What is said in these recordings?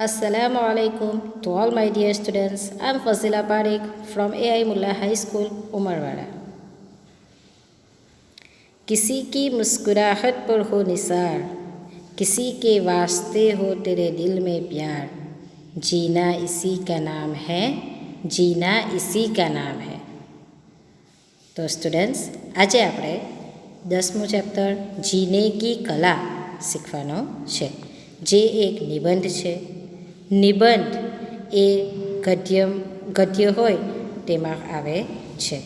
Assalamu alaikum to all my dear students. I am Fazila Parekh from AI Mullah High School, Umarwada. किसी की मुस्कुराहट पर हो निसार, किसी के वास्ते हो तेरे दिल में प्यार, जीना इसी का नाम है, जीना इसी का नाम है। तो स्टूडेंट्स, આજે આપણે 10મું ચેપ્ટર જીનેકી કલા શીખવાનો છે, જે એક નિબંધ છે। નિબંધ એ ગદ્ય હોય તેમાં આવે છે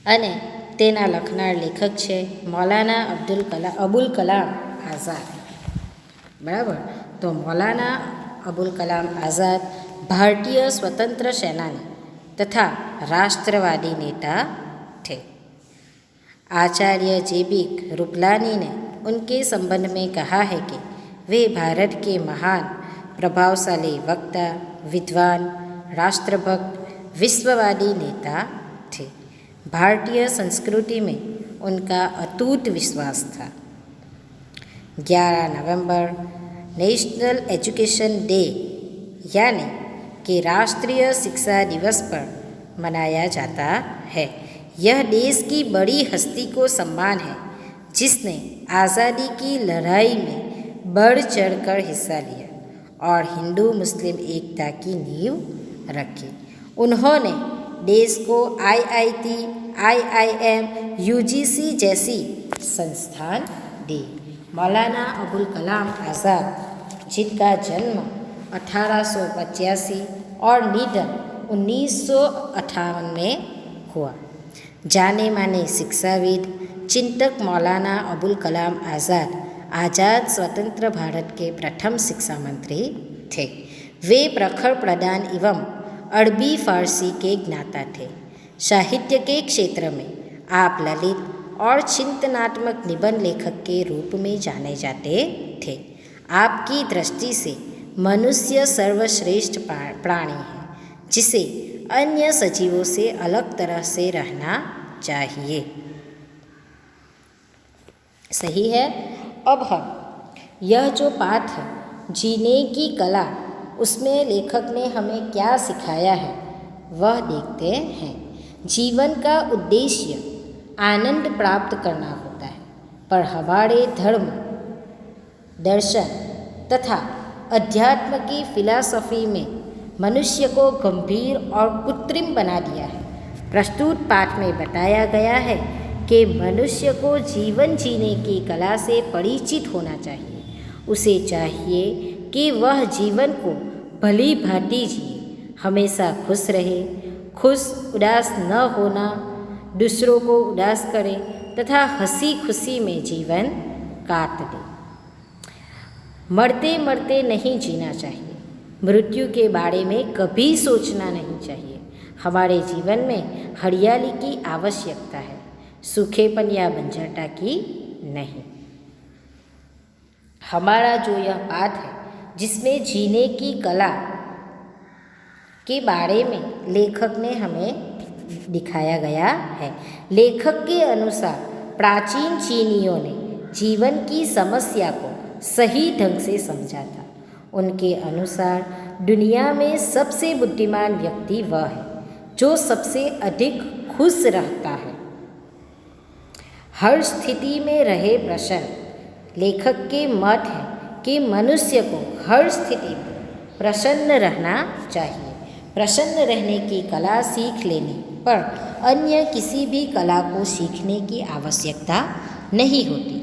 અને તેના લખનાર લેખક છે મૌલાના અબુલ કલામ આઝાદ। બરાબર, તો મૌલાના અબુલ કલામ આઝાદ भारतीय स्वतंत्र सेनानी तथा राष्ट्रवादी नेता थे। आचार्य JB कृपलानी ने उनके संबंध में कहा है कि वे भारत के महान प्रभावशाली वक्ता, विद्वान, राष्ट्रभक्त, विश्ववादी नेता थे। भारतीय संस्कृति में उनका अटूट विश्वास था। 11 नवंबर नेशनल एजुकेशन डे यानी कि राष्ट्रीय शिक्षा दिवस पर मनाया जाता है। यह देश की बड़ी हस्ती को सम्मान है जिसने आज़ादी की लड़ाई में बढ़ चढ़कर हिस्सा लिया और हिंदू मुस्लिम एकता की नींव रखी। उन्होंने देश को IIT, IIM, UGC जैसी संस्थान दी। मौलाना अबुल कलाम आज़ाद, जिनका जन्म 1885 और निधन 1958 में हुआ, जाने माने शिक्षाविद चिंतक मौलाना अबुल कलाम आज़ाद स्वतंत्र भारत के प्रथम शिक्षा मंत्री थे। वे प्रखर प्रदान एवं अरबी फारसी के ज्ञाता थे। साहित्य के क्षेत्र में आप ललित और चिंतनात्मक निबंध लेखक के रूप में जाने जाते थे। आपकी दृष्टि से मनुष्य सर्वश्रेष्ठ प्राणी है जिसे अन्य सजीवों से अलग तरह से रहना चाहिए। सही है। अब हम यह जो पाठ है जीने की कला, उसमें लेखक ने हमें क्या सिखाया है वह देखते हैं। जीवन का उद्देश्य आनंद प्राप्त करना होता है, पर हमारे धर्म, दर्शन तथा अध्यात्म की फिलॉसफी में मनुष्य को गंभीर और कृत्रिम बना दिया है। प्रस्तुत पाठ में बताया गया है कि मनुष्य को जीवन जीने की कला से परिचित होना चाहिए। उसे चाहिए कि वह जीवन को भली भांति जिए, हमेशा खुश रहे, उदास न होना, दूसरों को उदास करे तथा हंसी खुशी में जीवन काट दे। मरते मरते नहीं जीना चाहिए, मृत्यु के बारे में कभी सोचना नहीं चाहिए। हमारे जीवन में हरियाली की आवश्यकता है, सूखेपन या बंजरता की नहीं। हमारा जो यह पाठ है जिसमें जीने की कला के बारे में लेखक ने हमें दिखाया गया है। लेखक के अनुसार प्राचीन चीनियों ने जीवन की समस्या को सही ढंग से समझा था। उनके अनुसार दुनिया में सबसे बुद्धिमान व्यक्ति वह है जो सबसे अधिक खुश रहता है, हर स्थिति में रहे प्रसन्न। लेखक के मत है कि मनुष्य को हर स्थिति में प्रसन्न रहना चाहिए। प्रसन्न रहने की कला सीख लेने पर अन्य किसी भी कला को सीखने की आवश्यकता नहीं होती।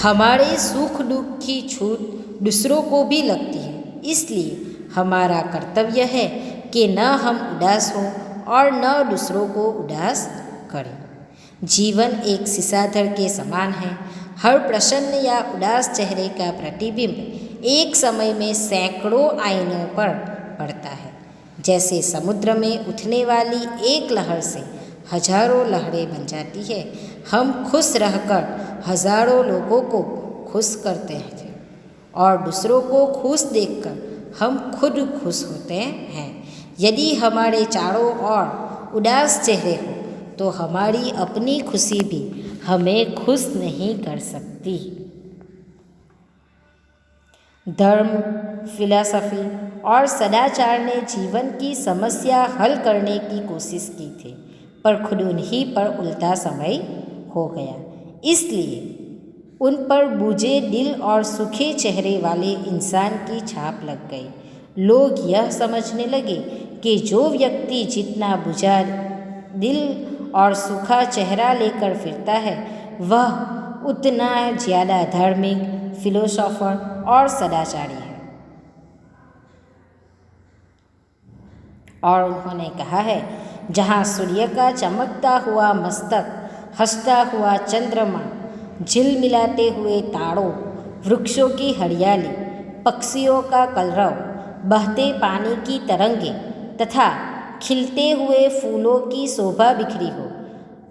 हमारे सुख दुख की छूट दूसरों को भी लगती है, इसलिए हमारा कर्तव्य है कि न हम उदास हों और न दूसरों को उदास करें। जीवन एक शीशाधर के समान है। हर प्रसन्न या उदास चेहरे का प्रतिबिंब एक समय में सैकड़ों आईनों पर पड़ता है। जैसे समुद्र में उठने वाली एक लहर से हजारों लहरें बन जाती है, हम खुश रहकर हजारों लोगों को खुश करते हैं और दूसरों को खुश देखकर हम खुद खुश होते हैं। यदि हमारे चारों ओर उदास चेहरे हो तो हमारी अपनी खुशी भी हमें खुश नहीं कर सकती। धर्म, फिलॉसफी और सदाचार ने जीवन की समस्या हल करने की कोशिश की थी, पर खुद उन्हीं पर उल्टा समय हो गया। इसलिए उन पर बुझे दिल और सूखे चेहरे वाले इंसान की छाप लग गई। लोग यह समझने लगे कि जो व्यक्ति जितना बुझा दिल और सूखा चेहरा लेकर फिरता है, वह उतना ज़्यादा धार्मिक, फिलोसोफर और सदाचारी है। और उन्होंने कहा है, जहाँ सूर्य का चमकता हुआ मस्तक, हंसता हुआ चंद्रमा, झिलमिलाते हुए तारों, वृक्षों की हरियाली, पक्षियों का कलरव, बहते पानी की तरंगें तथा खिलते हुए फूलों की शोभा बिखरी हो,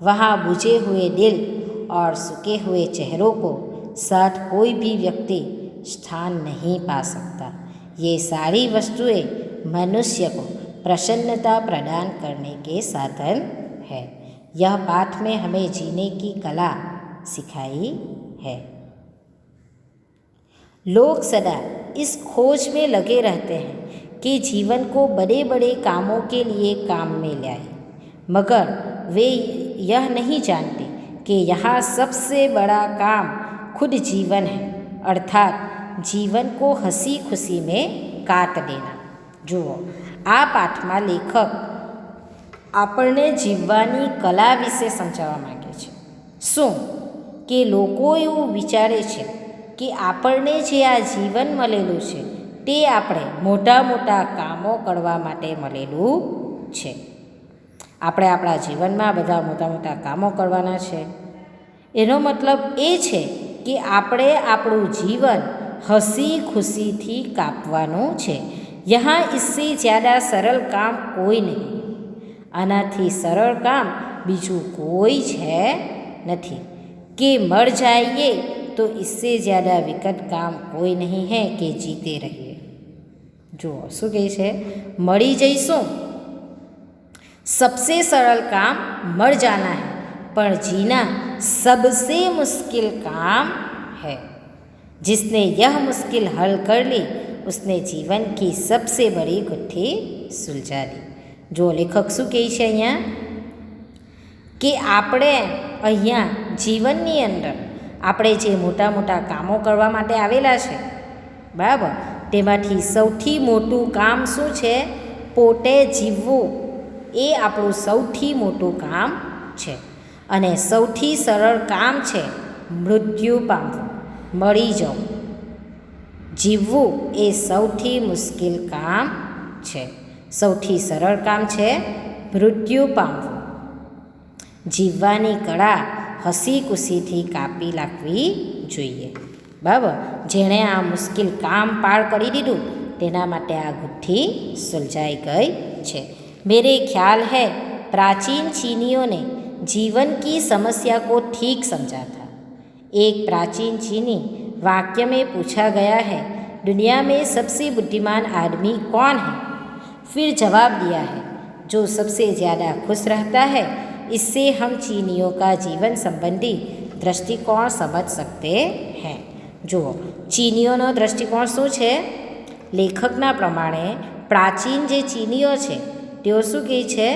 वहाँ बुझे हुए दिल और सूखे हुए चेहरों को साथ कोई भी व्यक्ति स्थान नहीं पा सकता। ये सारी वस्तुएं मनुष्य को प्रसन्नता प्रदान करने के साधन है। यह पाठ में हमें जीने की कला सिखाई है। लोग सदा इस खोज में लगे रहते हैं कि जीवन को बड़े बड़े कामों के लिए काम में लाए, मगर वे यह नहीं जानते कि यहाँ सबसे बड़ा काम खुद जीवन है, अर्थात जीवन को हंसी खुशी में काट देना। જુઓ, આ પાઠમાં લેખક આપણને જીવવાની કલા વિશે સમજાવવા માગે છે। શું કે લોકો એવું વિચારે છે કે આપણને જે આ જીવન મળેલું છે તે આપણે મોટા મોટા કામો કરવા માટે મળેલું છે। આપણે આપણા જીવનમાં બધા મોટા મોટા કામો કરવાના છે। એનો મતલબ એ છે કે આપણે આપણું જીવન હસી ખુશીથી કાપવાનું છે। यहाँ इससे ज़्यादा सरल काम कोई नहीं, आनाथी सरल काम बीजू कोई है नहीं कि मर जाइए तो इससे ज़्यादा विकट काम कोई नहीं है कि जीते रहिए। जो शू कहे छे, मरी जईशू सबसे सरल काम मर जाना है, पर जीना सबसे मुश्किल काम है। जिसने यह मुश्किल हल कर ली उसने जीवन की सबसे बड़ी गुत्थी सुलझा दी। जो लेखक शू कहे छे अहींया कि આપણે અહીંયા જીવનની અંદર આપણે જે મોટા મોટા કામો કરવા માટે આવેલા છે, બરાબર, તેમાંથી સૌથી મોટું કામ શું છે? પોતે જીવવું એ આપણું સૌથી મોટું કામ છે। અને સૌથી સરળ કામ છે મૃત્યુ પામવું, મરી જવું। જીવવું એ સૌથી મુશ્કેલ કામ છે, સૌથી સરળ કામ છે મૃત્યુ પામવું। જીવવાની કળા હસી ખુશીથી કાપી નાખવી જોઈએ, બરાબર। જેણે આ મુશ્કેલ કામ પાર કરી દીધું તેના માટે આ ગુથ્થી સુલઝાઈ ગઈ છે। मेरे ख्याल है प्राचीन चीनियों ने जीवन की समस्या को ठीक समझा था। एक प्राचीन चीनी वाक्य में पूछा गया है, दुनिया में सबसे बुद्धिमान आदमी कौन है? फिर जवाब दिया है, जो सबसे ज़्यादा खुश रहता है। इससे हम चीनियों का जीवन संबंधी दृष्टिकोण समझ सकते हैं। जो चीनियों दृष्टिकोण शू है? लेखकना प्रमाणे प्राचीन जे चीनियो है तेओ शू कहे छे,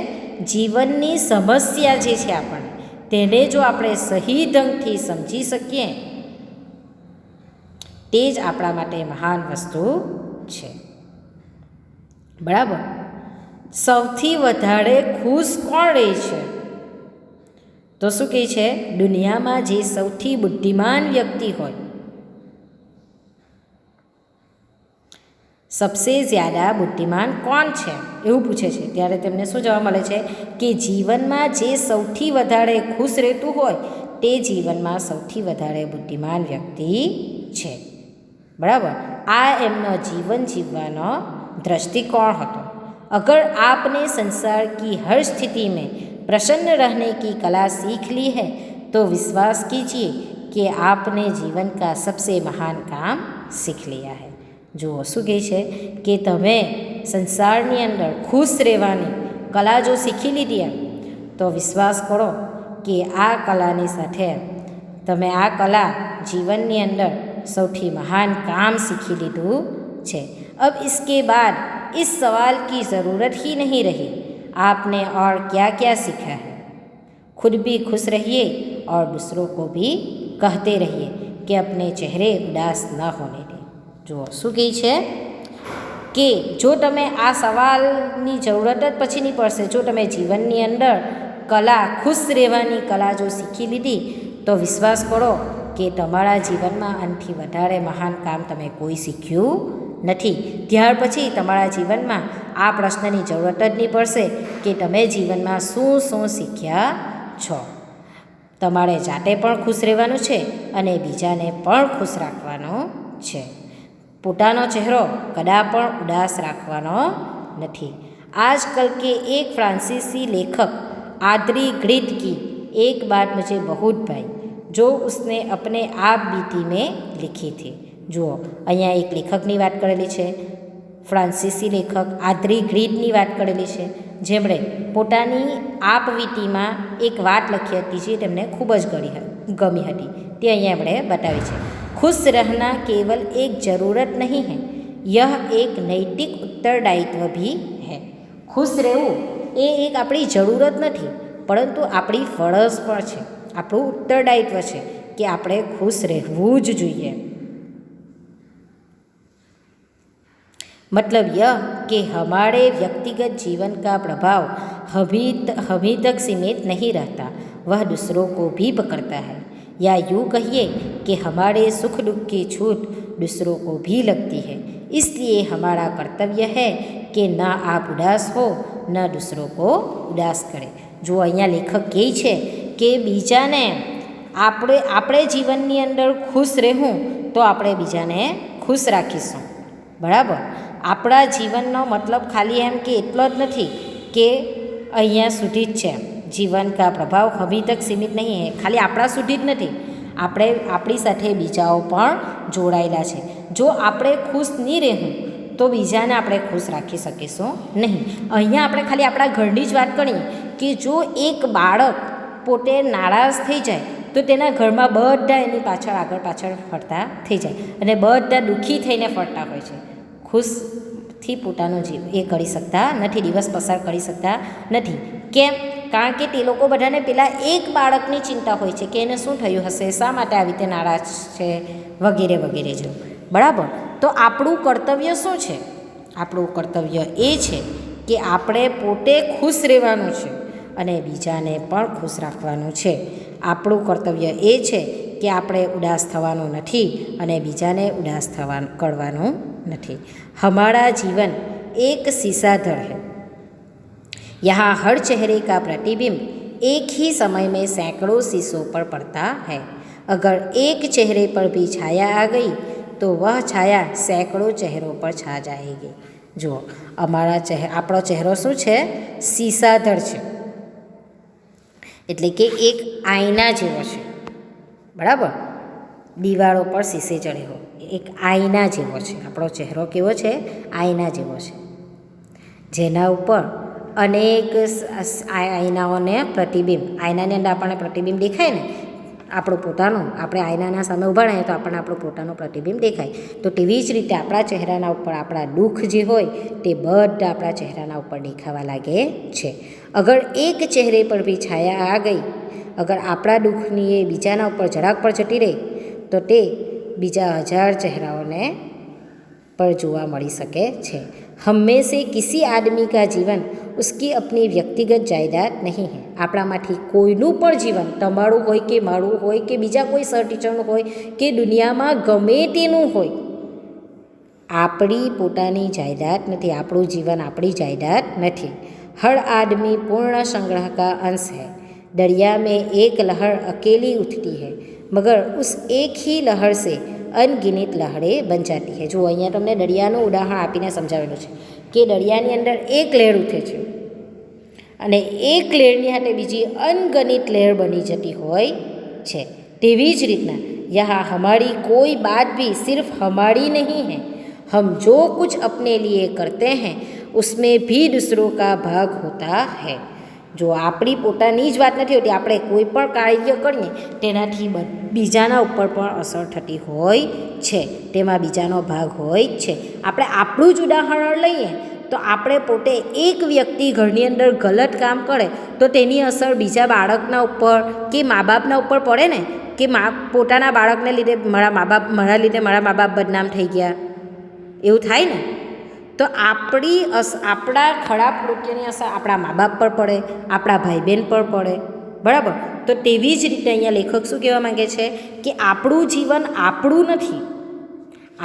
जीवननी समस्या जे छे आपणे तेने जो आपणे सही ढंगथी समझी सकीए ते ज आपणा माटे महान वस्तु छे, बराबर। सौथी वधारे खुश कोण रहे छे? तो शू कहे छे, दुनियामां जे सौथी बुद्धिमान व्यक्ति होय, सबसे ज़्यादा बुद्धिमान कौन है एवं पूछे छे त्यारे तेमने शुं जवाब मळे छे कि जीवन में जे सौथी वधारे खुश रहतुं होय ते जीवन में सौथी वधारे बुद्धिमान व्यक्ति छे, बराबर। आ एमनो जीवन जीववानो दृष्टिकोण हतो। अगर आपने संसार की हर स्थिति में प्रसन्न रहने की कला सीख ली है तो विश्वास कीजिए कि आपने जीवन का सबसे महान काम सीख लिया है। जो शू कहे छे कि तमे संसारनी अंदर खुश रहवानी कला जो सीखी लीधी तो विश्वास करो कि आ कलानी साथे तमे आ कला जीवननी अंदर સૌથી મહાન કામ શીખી લીધું છે। अब इसके बाद इस सवाल की ज़रूरत ही नहीं रही, आपने और क्या क्या सीखा है। खुद भी खुश रहिए और दूसरों को भी कहते रहिए कि अपने चेहरे उदास न होने दें। जो શું કહે છે કે જો તમે આ સવાલની જરૂરત જ પછી નહીં પડશે, જો તમે જીવનની અંદર કલા, ખુશ રહેવાની કલા જો શીખી લીધી તો વિશ્વાસ કરો કે તમારા જીવનમાં આનાથી વધારે મહાન કામ તમે કોઈ શીખ્યું નથી। ત્યાર પછી તમારા જીવનમાં આ પ્રશ્નની જરૂરત જ નહીં પડશે કે તમે જીવનમાં શું શું શીખ્યા છો। તમારે જાતે પણ ખુશ રહેવાનું છે અને બીજાને પણ ખુશ રાખવાનો છે। પોતાનો ચહેરો કદા પણ ઉદાસ રાખવાનો નથી। आजकल के एक फ्रांसीसी लेखक आद्री ग्रीड की एक बात मुझे बहुत भाई, जो उसने अपने आप बीती में लिखी थी। જુઓ અહીંયા એક લેખકની વાત કરેલી છે, ફ્રાન્સીસી લેખક આદ્રી ગ્રીડની વાત કરેલી છે, જેમણે પોતાની આપવીતીમાં એક વાત લખી હતી જે તેમને ખૂબ જ ગમી હતી, તે અહીંયા એમણે બતાવી છે। खुश रहना केवल एक ज़रूरत नहीं है, यह एक नैतिक उत्तरदायित्व भी है। खुश રહેવું એ એક આપણી જરૂરત નથી, પરંતુ આપણી ફરજ પણ છે, આપણું ઉત્તરદાયિત્વ છે કે આપણે ખુશ રહેવું જ જોઈએ। मतलब यह कि हमारे व्यक्तिगत जीवन का प्रभाव अभी तक सीमित नहीं रहता, वह दूसरों को भी पकड़ता है। या यूँ कहिए कि हमारे सुख दुख की छूट दूसरों को भी लगती है। इसलिए हमारा कर्तव्य है कि न आप उदास हो न दूसरों को उदास करें। जो અહીંયા લેખક કહે છે કે બીજાને આપણે જીવનની અંદર ખુશ રહેવું તો આપણે બીજાને ખુશ રાખીશું, બરાબર। આપણા જીવનનો મતલબ ખાલી એમ કે એટલો જ નથી કે અહીંયા સુધી જ છે, જીવન કા પ્રભાવ અભી તક સીમિત નહીં હે, ખાલી આપણા સુધી જ નથી, આપણી સાથે બીજાઓ પણ જોડાયેલા છે। જો આપણે ખુશ નહીં રહેવું તો બીજાને આપણે ખુશ રાખી શકીશું નહીં। અહીંયા આપણે ખાલી આપણા ઘરની જ વાત કરીએ કે જો એક બાળક પોતે નારાજ થઈ જાય તો તેના ઘરમાં બધા એની પાછળ આગળ પાછળ ફરતા થઈ જાય અને બધા દુઃખી થઈને ફરતા હોય છે, ખુશથી પોતાનો જીવ એ કરી શકતા નથી, દિવસ પસાર કરી શકતા નથી। કેમ? કારણ કે તે લોકો બધાને પેલા એક બાળકની ચિંતા હોય છે કે એને શું થયું હશે, શા માટે આવી રીતે નારાજ છે, વગેરે વગેરે જેવું, બરાબર। તો આપણું કર્તવ્ય શું છે? આપણું કર્તવ્ય એ છે કે આપણે પોતે ખુશ રહેવાનું છે અને બીજાને પણ ખુશ રાખવાનું છે। આપણું કર્તવ્ય એ છે કે આપણે ઉદાસ થવાનું નથી અને બીજાને ઉદાસ કરવાનું નથી। हमारा जीवन एक शीशाधर है, यहाँ हर चेहरे का प्रतिबिंब एक ही समय में सैकड़ों शीशों पर पड़ता है। अगर एक चेहरे पर भी छाया आ गई तो वह छाया सैकड़ों चेहरों पर छा जाएगी। जो આપણો ચહેરો શું છે? शीशाधर છે, એટલે કે એક આઈના જેવો છે, બરાબર। દિવાળો પર શીશે ચડ્યો, એક આઈના જેવો છે આપણો ચહેરો। કેવો છે? આઈના જેવો છે, જેના ઉપર અનેક આઈનાઓને પ્રતિબિંબ, આઈનાની અંદર આપણને પ્રતિબિંબ દેખાય ને આપણું પોતાનું, આપણે આઈનાના સામે ઊભા રહીએ તો આપણને આપણું પોતાનું પ્રતિબિંબ દેખાય। તો તેવી જ રીતે આપણા ચહેરાના ઉપર આપણા દુઃખ જે હોય તે બધા આપણા ચહેરાના ઉપર દેખાવા લાગે છે। અગર એક ચહેરે પર ભી છાયા આ ગઈ, અગર આપણા દુઃખની એ બીજાના ઉપર જરાક પર જતી રહે તો તે બીજા 1000 ચહેરાઓને पर જોવા મળી શકે છે। हम में से किसी आदमी का जीवन उसकी अपनी व्यक्तिगत जायदाद नहीं है। આપણામાંથી કોઈનું પણ જીવન, તમારું હોય કે મારું હોય કે બીજા કોઈ સર ટીચરનું હોય કે દુનિયામાં ગમે તેનું હોય, આપણી પોતાની જાયદાદ નથી, આપણું જીવન આપણી જાયદાદ નથી। हर आदमी पूर्ण संग्रह का अंश है। दरिया में एक लहर अकेली उठती है मगर उस एक ही लहर से अनगिनत लहरें बन जाती है। जो અહીંયા તમને દરિયાનું ઉદાહરણ આપીને સમજાવેલું છે કે દરિયાની અંદર એક લહેર ઉઠે છે અને એક લહેરની સાથે બીજી અનગણિત લહેર બની જતી હોય છે। તેવી જ રીતના यहाँ हमारी कोई बात भी सिर्फ हमारी नहीं है। हम जो कुछ अपने लिए करते हैं उसमें भी दूसरों का भाग होता है। જો આપણી પોતાની જ વાત નથી હોતી, આપણે કોઈ પણ કાર્ય કરીએ તેનાથી બીજાના ઉપર પણ અસર થતી હોય છે, તેમાં બીજાનો ભાગ હોય જ છે. આપણે આપણું જ ઉદાહરણ લઈએ તો આપણે પોતે એક વ્યક્તિ ઘરની અંદર ગલત કામ કરે તો તેની અસર બીજા બાળકના ઉપર કે મા બાપના ઉપર પડે ને, કે પોતાના બાળકને લીધે મારા લીધે મારા મા બાપ બદનામ થઈ ગયા, એવું થાય ને. તો આપણા ખરાબ કૃત્યની અસર આપણા મા બાપ પર પડે, આપણા ભાઈ બહેન પર પડે, બરાબર. તો તેવી જ રીતે અહીંયા લેખક શું કહેવા માગે છે કે આપણું જીવન આપણું નથી,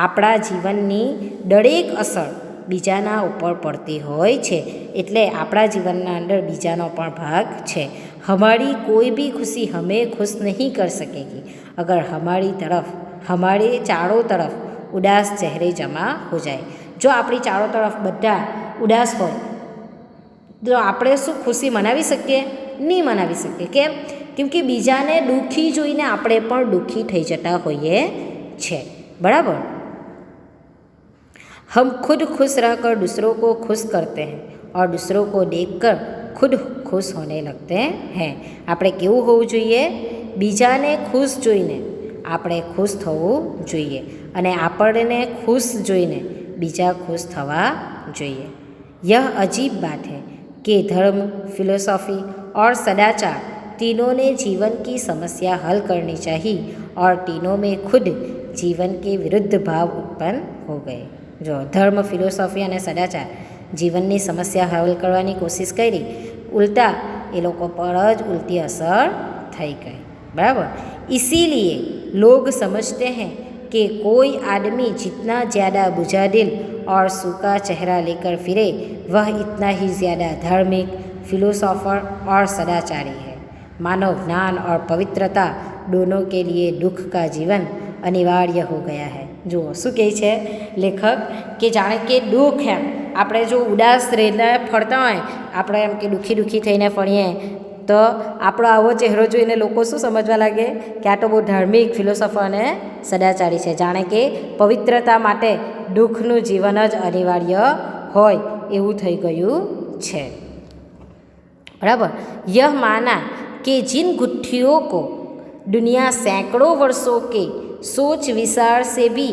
આપણા જીવનની દરેક અસર બીજાના ઉપર પડતી હોય છે, એટલે આપણા જીવનના અંદર બીજાનો પણ ભાગ છે. हमारी कोई भी खुशी हमें खुश नहीं कर सकेगी अगर हमारे चारों तरफ उदास चेहरे जमा हो जाए. જો આપણી ચારો તરફ બધા ઉદાસ હોય તો આપણે શું ખુશી મનાવી શકીએ? નહીં મનાવી શકીએ. કેમ કે બીજાને દુઃખી જોઈને આપણે પણ દુઃખી થઈ જતા હોઈએ છે, બરાબર. हम खुद खुश रहकर दूसरों को खुश करते हैं और दूसरों को देखकर खुद खुश होने लगते हैं. આપણે કેવું હોવું જોઈએ? બીજાને ખુશ જોઈને આપણે ખુશ થવું જોઈએ અને આપણને ખુશ જોઈને બીજા खुश થવા જોઈએ. यह अजीब बात है कि धर्म, फिलोसॉफी और सदाचार तीनों ने जीवन की समस्या हल करनी चाहिए और तीनों में खुद जीवन के विरुद्ध भाव उत्पन्न हो गए. जो धर्म, फिलोसॉफी અને સદાચાર જીવનની સમસ્યા હલ કરવાની કોશિશ કરી, ઉલટા એ લોકો પર જ ઉલટી અસર થઈ ગઈ, બરાબર. इसीलिए लोग समझते हैं कि कोई आदमी जितना ज़्यादा बुझादिल और सूखा चेहरा लेकर फिरे वह इतना ही ज़्यादा धार्मिक, फिलोसोफर और सदाचारी है. मानव ज्ञान और पवित्रता दोनों के लिए दुख का जीवन अनिवार्य हो गया है. જુઓ શું કહે છે લેખક કે જાણે કે દુઃખ એમ આપણે જો ઉદાસ રહીને ફરતા હોય, આપણે એમ કે દુઃખી થઈને ફરીએ તો આપણો આવો ચહેરો જોઈને લોકો શું સમજવા લાગે કે આ તો બહુ ધાર્મિક, ફિલોસોફર અને સદાચારી છે. જાણે કે પવિત્રતા માટે દુઃખનું જીવન જ અનિવાર્ય હોય એવું થઈ ગયું છે, બરાબર. यह माना कि जिन गुत्थियों को दुनिया सैकड़ों वर्षों के सोच विचार से भी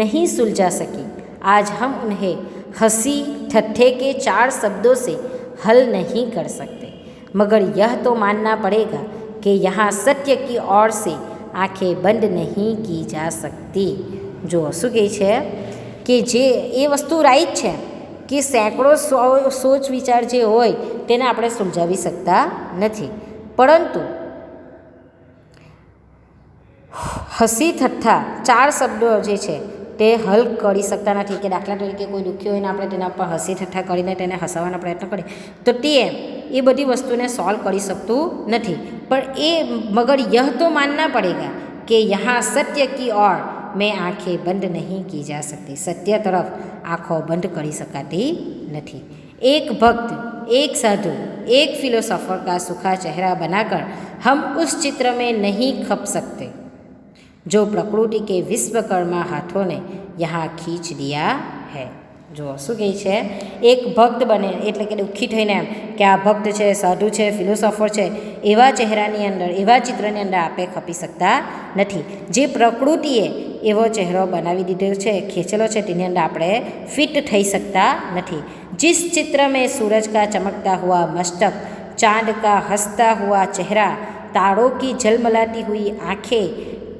नहीं सुलझा सकी, आज हम उन्हें हंसी ठट्ठे के 4 शब्दों से हल नहीं कर सकते, मगर यह तो मानना पड़ेगा कि यहाँ सत्य की ओर से आंखें बंद नहीं की जा सकती. जो શું કહે છે કે જે એ વસ્તુ રાઈટ છે કે સેંકડો સોચ વિચાર જે હોય તેને આપણે સુલઝાવી શકતા નથી, પરંતુ હસી ઠઠ્ઠા 4 શબ્દો જે છે તે હલ કરી શકતા નથી. કે દાખલા તરીકે કોઈ દુઃખી હોય ને આપણે તેના પર હસી ઠઠ્ઠા કરીને તેને હસાવવાનો પ્રયત્ન કરીએ તો તે એ બધી વસ્તુને સોલ્વ કરી શકતું નથી. પણ મગર યહ તો માનના પડેગા કે યહાં સત્ય કી ઓર મેં આંखें બંધ નહીં કી જા सकती, સત્ય તરફ આંખો બંધ કરી શકાતી નથી. एक भक्त, एक साधु, एक फिलोसोफर का सूखा चेहरा बनाकर हम उस चित्र में नहीं खप सकते जो प्रकृति के विश्वकर्मा हाथों ने यहाँ खींच दिया है. જો શું કહે છે, એક ભક્ત બને એટલે કે દુઃખી થઈને એમ કે આ ભક્ત છે, સાધુ છે, ફિલોસોફર છે, એવા ચહેરાની અંદર, એવા ચિત્રની અંદર આપણે ખપી શકતા નથી. જે પ્રકૃતિએ એવો ચહેરો બનાવી દીધો છે, ખેંચેલો છે, તેની અંદર આપણે ફિટ થઈ શકતા નથી. जिस चित्र में सूरज का चमकता हुआ मस्तक, चांद का हंसता हुआ चेहरा, तारों की झलमलाती हुई आँखें,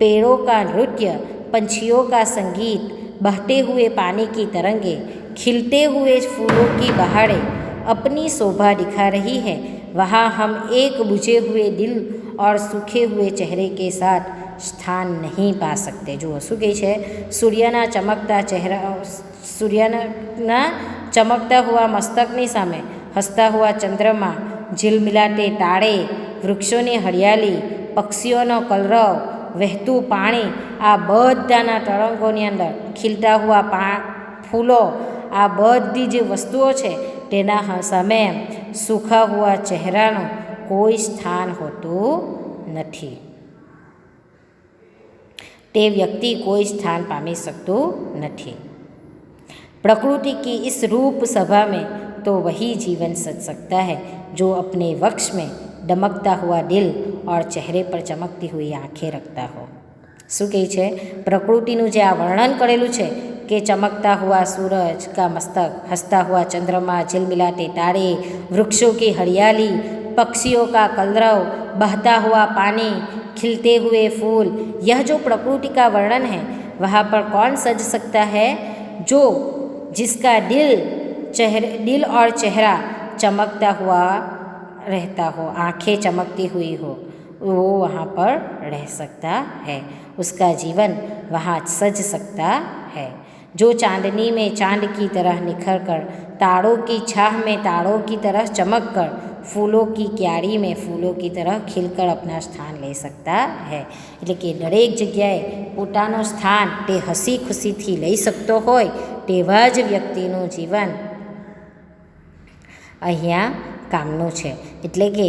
पेड़ों का नृत्य, पंछियों का संगीत, बहते हुए पानी की तरंगे, खिलते हुए फूलों की बहारें अपनी शोभा दिखा रही है, वहाँ हम एक बुझे हुए दिल और सूखे हुए चेहरे के साथ स्थान नहीं पा सकते. जो શું કહે છે, સૂર્યના ચમકતા હુआ મસ્તકની સામે હસતા હુआ ચંદ્રમા, ઝિલમિલાતે તાળે, વૃક્ષોની હરિયાળી, પક્ષીઓનો કલરવ, વહેતું પાણી, આ બધાના તરંગોની અંદર ખીલતા હુआ ફૂલો, આ બધી જે વસ્તુઓ છે તેના સામે સૂખા હુआ ચહેરાનું કોઈ સ્થાન હોતું નથી. તે વ્યક્તિ કોઈ स्थान पामी सकतो नहीं. प्रकृति की इस रूप सभा में तो वही जीवन सज सकता है जो अपने वक्ष में दमकता हुआ दिल और चेहरे पर चमकती हुई आँखें रखता हो। શું કહે છે? પ્રકૃતિનું જે આ વર્ણન કરેલું છે कि चमकता हुआ सूरज का मस्तक, हंसता हुआ चंद्रमा, झिलमिलाते तारे, वृक्षों की हरियाली, पक्षियों का कलरव, बहता हुआ पानी, खिलते हुए फूल, यह जो प्रकृति का वर्णन है वहाँ पर कौन सज सकता है? जो जिसका दिल और चेहरा चमकता हुआ रहता हो, आँखें चमकती हुई हो, वो वहाँ पर रह सकता है, उसका जीवन वहाँ सज सकता है। जो चांदनी में चांद की तरह निखर कर, तारों की छाह में तारों की तरह चमक कर, फूलों की क्यारी में फूलों की तरह खिलकर अपना स्थान ले सकता है। એટલે કે દરેક જગ્યાએ પોતાનું સ્થાન તે હસી ખુશીથી લઈ શકતો હોય તેવા જ વ્યક્તિનું જીવન અહીંયા કામનું છે। એટલે કે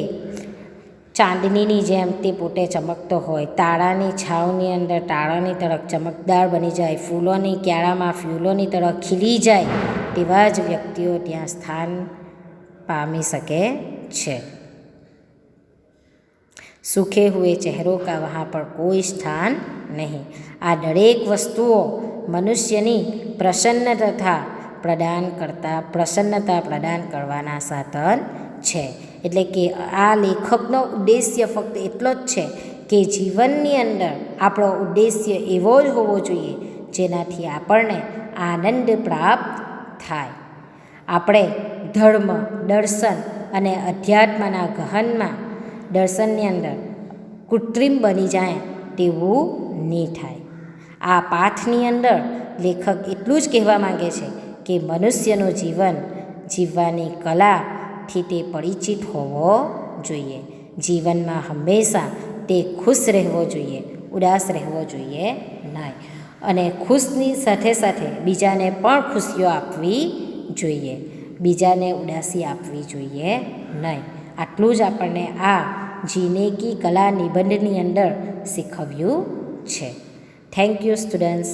ચાંદનીની જેમ તે પોતે ચમકતો હોય, તારાની છાવની અંદર તારાની तरह ચમકદાર બની જાય, ફૂલોની ક્યારામાં ફૂલોની तरह ખીલી જાય, તેવા જ વ્યક્તિઓ ત્યાં સ્થાન પામી શકે છે। सूखे हुए चेहरों का वहाँ पर कोई स्थान नहीं। आ दरेक वस्तुओं मनुष्यनी प्रसन्नता प्रदान करवाना साधन है। એટલે કે આ લેખકનો ઉદ્દેશ્ય ફક્ત એટલો જ છે કે જીવનની અંદર આપણો ઉદ્દેશ્ય એવો જ હોવો જોઈએ જેનાથી આપણને આનંદ પ્રાપ્ત થાય। આપણે ધર્મ, દર્શન અને અધ્યાત્મના ગહનમાં દર્શનની અંદર કૃત્રિમ બની જાય તેવું નહીં થાય। આ પાઠની અંદર લેખક એટલું જ કહેવા માગે છે કે મનુષ્યનું જીવન જીવવાની કલા થી તે પરિચિત હોવો જોઈએ। જીવનમાં હંમેશા તે ખુશ રહેવો જોઈએ, ઉદાસ રહેવો જોઈએ નહીં, અને ખુશની સાથે સાથે બીજાને પણ ખુશીઓ આપવી જોઈએ, બીજાને ઉદાસી આપવી જોઈએ નહીં। આટલું જ આપણને આ જીને કી કલા નિબંધની અંદર શીખવ્યું છે। Thank you students.